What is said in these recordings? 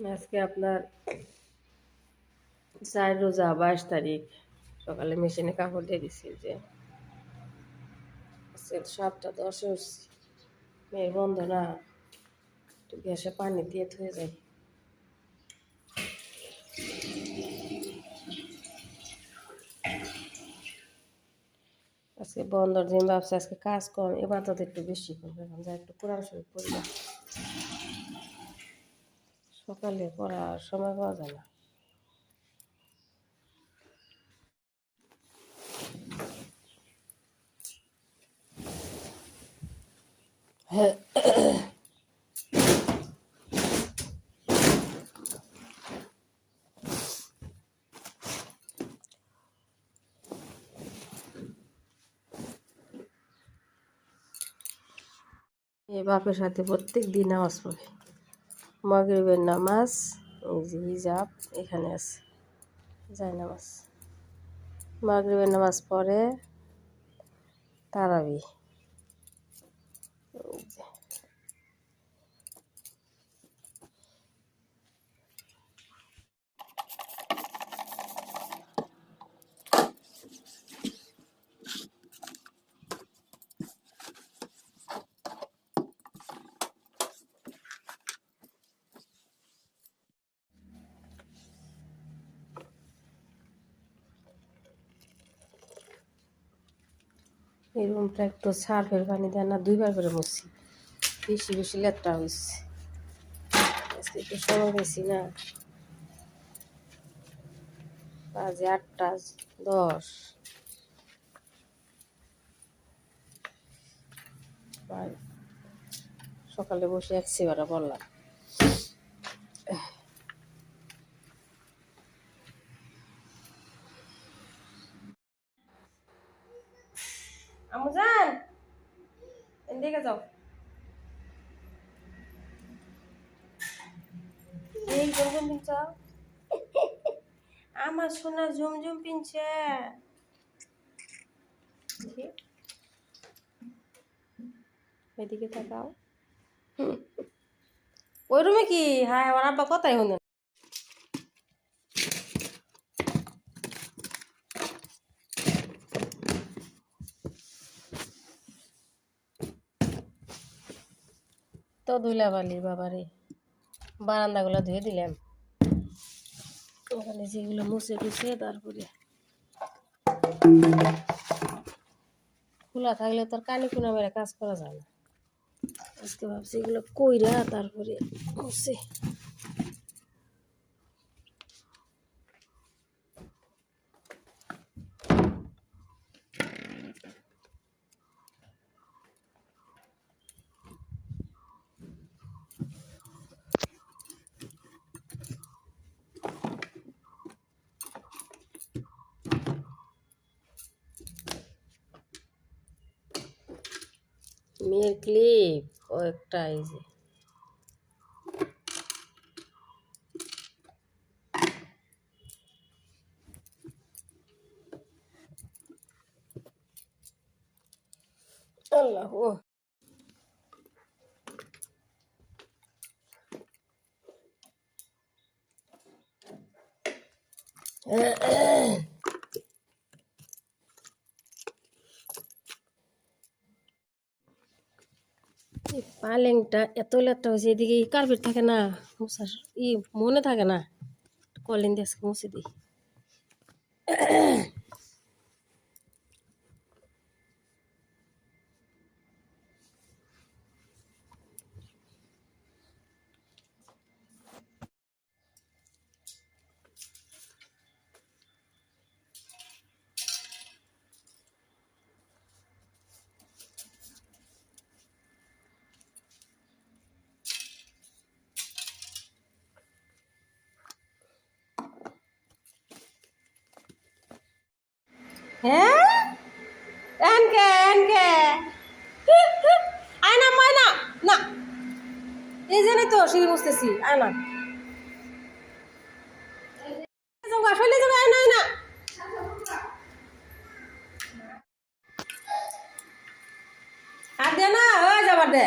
আজকে আপনার 4 রোজা 22 তারিখ সকালে মেশিনে কাপড় দিয়ে দিছি যে আজকে 7টা 10-এ উঠছি। মেয়ের বন্ধ না, একটু গ্যাসে পানি দিয়ে ধুয়ে যাই। আজকে বন্ধর দিন ভাবছি আজকে কাজ কম, এবার তো একটু বেশি করবে, যা একটু কোরআন শরীফ পড়বে। সকালে পড়ার সময় পাওয়া যায় না। এই বাপের সাথে প্রত্যেক দিন নামাজ পড়ে। মাগরিবের নামাজ, এই যে হিজাব এখানে আছে, যায় নামাজ। মাগরিবের নামাজ পড়ে, তারাবি। এই রুমটা একটু সার্ফের পানি দেয় না, 2বার করে মুছছি, বেশি বেশি লেট্টা হয়েছে। আজকে একটু সময় বেশি না, বাজে 8টা 10। সকালে বসে এক সিবারা বললাম। আমুজান, এদিকে যাও। এই ঝুমঝুম পিনছ, আমার সোনা ঝুমঝুম পিনছে। এদিকে তাকাও। ওই রুমে কি? হ্যাঁ, আমার আব্বা কথাই শুনে। তো ধুলাবালি বাবারে, বারান্দাগুলো ধুয়ে দিলাম। ওখানে যেগুলো মুছে টুছে, তারপরে খোলা থাকলে তোর কানি কুনা মেরে কাজ করা যায় না। আজকে ভাবছি এগুলো কইরা তারপরে মুছে। মেয়ের ক্লিপ কয়েকটা, এই যে আল্লাহ ও পালেংটা এত লেট্টা হয়েছে, এদিকে কার্পেট থাকে না, মুছার মনে থাকে না, কলিন দিয়ে মুছে দিই। হ্যাঁ, এনকে এনকে আয় না, ময়না না, এই জন্যই তো সিঁড়ি মুছতেছি। আয় না, আসলে যাবো, আয় না, আয় না, আর দে না, হয়ে যাবার দে,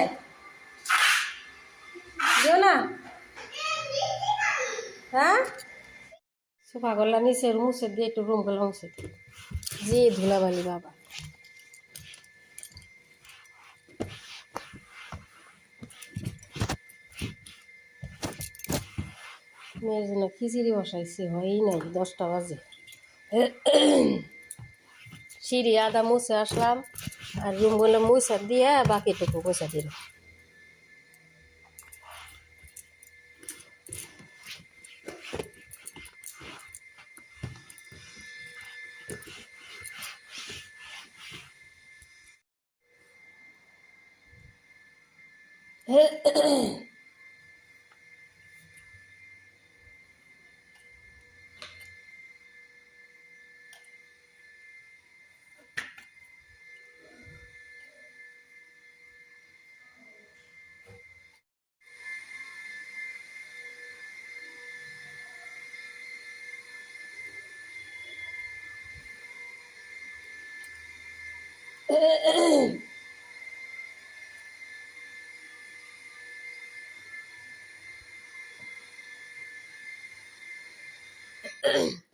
দিও না। হ্যাঁ সোফা গলা নিচে মুছে দিয়ে একটু রুম গুলো মুছে দিই যে ধুলাবালি বাবা মেয়ের জন্য খিচুড়ি বসাইছি হয়ই নাই 10টা বাজে সিঁড়ি আদা মুছে আসলাম আর রুমগুলো মুছে দিয়ে বাকিটুকু মুছে দিল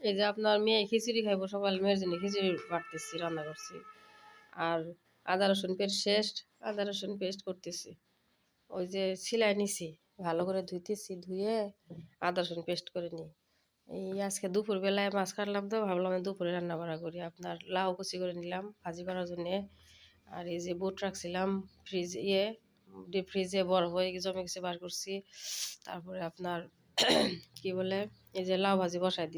এই যে আপনার মেয়ে খিচুড়ি খাইবো সকাল মেয়ের জন্য খিচুড়ি বাড়তেছি রান্না করছি আর আদা রসুন পেস্ট আদা রসুন পেস্ট করতেছি ওই যে সিলাই নিছি ভালো করে ধুইতেছি ধুয়ে আদা রসুন পেস্ট করে নিই এই আজকে দুপুরবেলায় মাছ কাটলাম তো ভাবলাম দুপুরে রান্না বাড়া করি আপনার লাউ কুচি করে নিলাম ভাজি করার জন্যে আর এই যে বুট রাখছিলাম ডিপ ফ্রিজে বরফ হয়ে জমে গেছে বার করছি তারপরে আপনার কি বলে এই যে লাউ ভাজি বসাই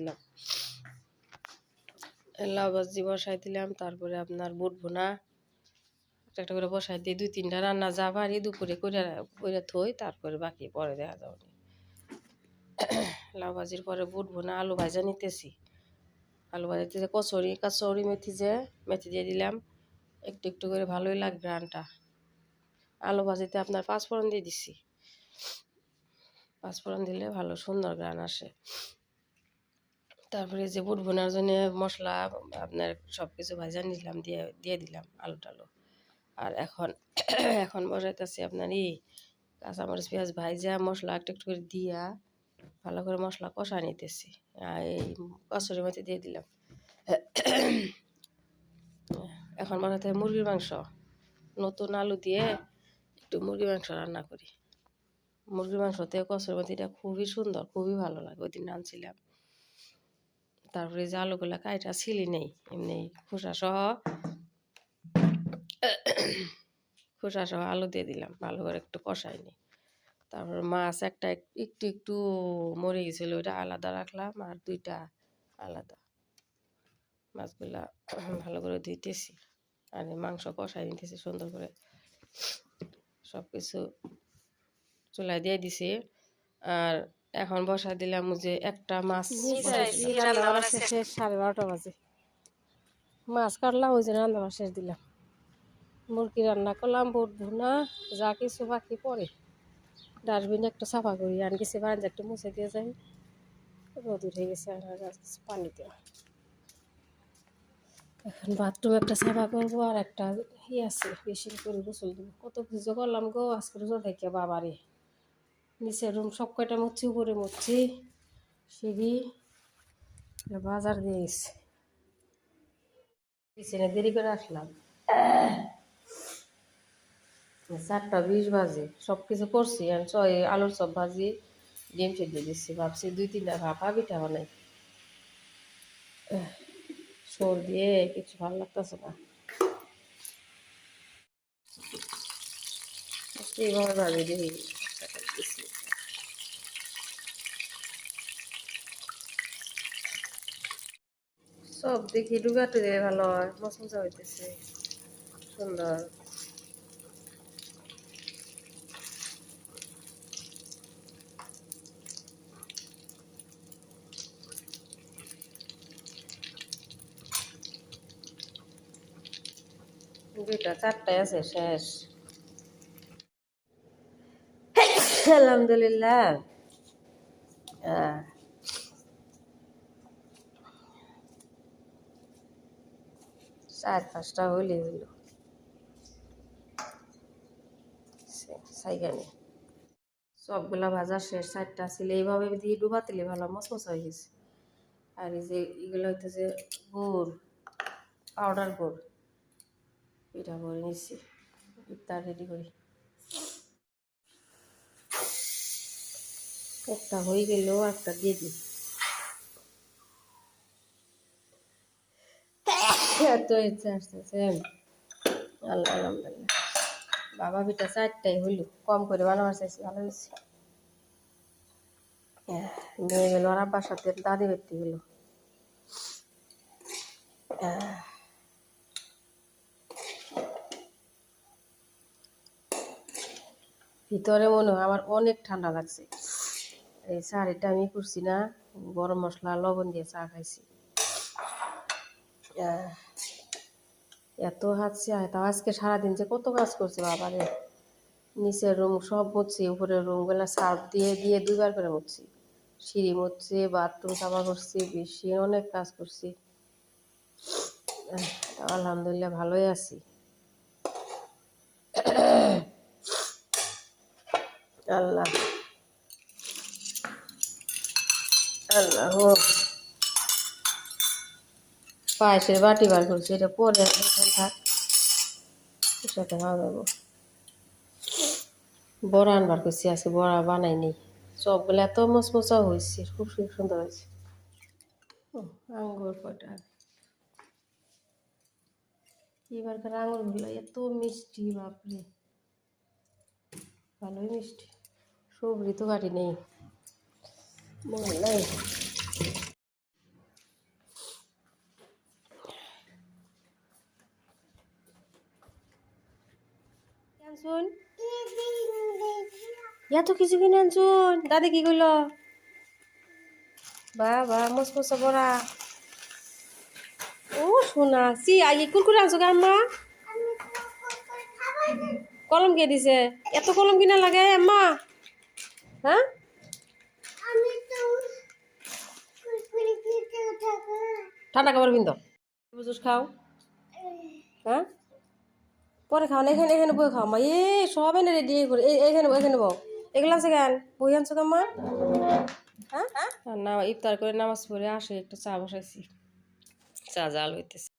দিলাম তারপরে আপনার বুট ভুনা একটা করে বসাই দিয়ে 2-3টা রান্না যা পারি দুপুরে করে থই তারপরে বাকি পরে দেখা যাবে লাউ ভাজির পরে বুট ভুনা আলু ভাজা নিতেছি আলু ভাজাতে যে কাঁচরি মেথি দিয়ে দিলাম একটু একটু করে ভালোই লাগবে রানটা আলু ভাজিতে আপনার 5 ফোড়ন দিয়ে দিছি 5 ফোড়ন দিলে ভালো সুন্দর গ্রান আসে তারপরে যে বুট ভুনার জন্য মশলা আপনার সব কিছু ভাজা নিলাম দিয়ে দিলাম আলু টালু আর এখন বসাইতেছি আপনার কাঁচামরিচ পেঁয়াজ ভাজা মশলা একটু একটু করে দিয়া ভালো করে মশলা কষা নিতেছি আর এই কচুরি মেথি দিয়ে দিলাম এখন বানাতে মুরগির মাংস নতুন আলু দিয়ে একটু মুরগির মাংস রান্না করি মুরগির মাংসতে কচুরি মেথিটা খুবই সুন্দর খুবই ভালো লাগে ওই দিন আনছিলাম তারপরে যে আলুগুলা কাইটা ছিলি নেই এমনি খোসা সহ আলু দিয়ে দিলাম ভালো করে একটু কষাই নি তারপর মাছ একটা একটু একটু মরে গেছিল ওইটা আলাদা রাখলাম আর 2টা আলাদা মাছগুলা ভালো করে ধুইতেছি আর মাংস কষাই নিতেছি সুন্দর করে সব কিছু চুলায় দিয়ে দিছি আর এখন বসা দিলাম যে একটা মাছ 12:30 বাজে মাছ কাটলাম ওই যে রান্না শেষ দিলাম মুরগি রান্না করলাম বুট ভুনা যা কিছু বাকি পরে ডাস্টবিনে একটু সাফা করি আর কিছু বারান্দা একটু মুছে দিয়ে যাই রোদ উঠে গেছে পানি দেওয়া এখন বাথরুম একটা সাফা করবো আর একটা আছে বেশি করে গোসল দেবো কত কিছু করলাম গো আজকে রোজা থেকে বাবারে নিচের রুম সব কয়টা মুচ্ছি উপরে মুচ্ছি সিঁড়ি বাজার দিয়ে গেছে পিছনে দেরি করে আসলাম 4:20 বাজে সব কিছু করছি আর আলুর চপ ভাজি ডিম সিদ্ধ দিচ্ছি ভাবছি 2-3টা ভাপা পিঠা বানাই সর দিয়ে কিছু ভালো লাগতেছে না এইভাবে ভাজি দিই সব দেখি ডুগাটু দিয়ে ভালো হয় মশমশা হইতেছে সুন্দর দুইটা 4টায় আছে শেষ আলহামদুলিল্লাহ 4-5টা হইলে হইল সাইগানি সবগুলা ভাজা শেষ, 4টা ছিল। এইভাবে দিয়ে ডুবা দিলে ভালো মচমচা হয়ে গেছে। আর এই যে এগুলো হইতেছে গুড়, পাউডার গুড়, এটা করে নিচ্ছি। ইফতার রেডি করি। একটা হয়ে গেলেও একটা দিয়ে দিই। এত ইচ্ছে আসতেছে, আল্লাহ আলহামদুলিল্লাহ। বাবা পিঠা 4টাই হইল, কম করে বানাবার চাইছি, ভালো হয়েছে। মেয়ে গেল আর আব্বার সাথে দাদি বাড়তে গেল। ভিতরে মনে হয় আমার অনেক ঠান্ডা লাগছে। এই শাড়িটা আমি করছি না, গরম মশলা লবণ দিয়ে চা খাইছি। এত হাঁটছি, তাও আজকে সারাদিন যে কত কাজ করছে বাবারে। নিচের রুম সব মুছছি, উপরের রুমগুলো সার্ফ দিয়ে দিয়ে 2বার করে মুছছি। সিঁড়ি মুছছি, বাথরুম সাফা করছি, বেশি অনেক কাজ করছি। আলহামদুলিল্লাহ ভালোই আছি। আল্লাহ আল্লাহ পায়েসের বাটি বার করছি, এটা পরে থাক, সাথে খাওয়া যাবো। বড়া আনবার করছি, আজকে বড়া বানাইনি। সবগুলো এত মচমচা হয়েছে, খুব সুন্দর হয়েছে। আঙ্গুর কটা, এবারকার আঙুরগুলো এত মিষ্টি, বাপরে ভালোই মিষ্টি। সবজি তো কাটি নেই, মনে নাই। আনছুন এত কিছু কিনে আনছুন, দাদি কি কইল? বাবা মচমচা বড়া। ও শোনা, সি আগে কুরকুরে আনছো গা আম্মা? কলম কে দিছে? এত কলম কিনা লাগে আম্মা? হ্যাঁ, ঠান্ডা খাবার বিন্দু জুস খাও। হ্যাঁ, পরে খাও না, এখানে এখানে বই খাও মা। সব এনে রেডি করে এখানে এখানে বউ। এগুলো আছে কেন, বই আনছো মা? হ্যাঁ, না ইফতার করে নামাজ পড়ে আসে একটু চা বসাইছি, চা জাল হইতেছে।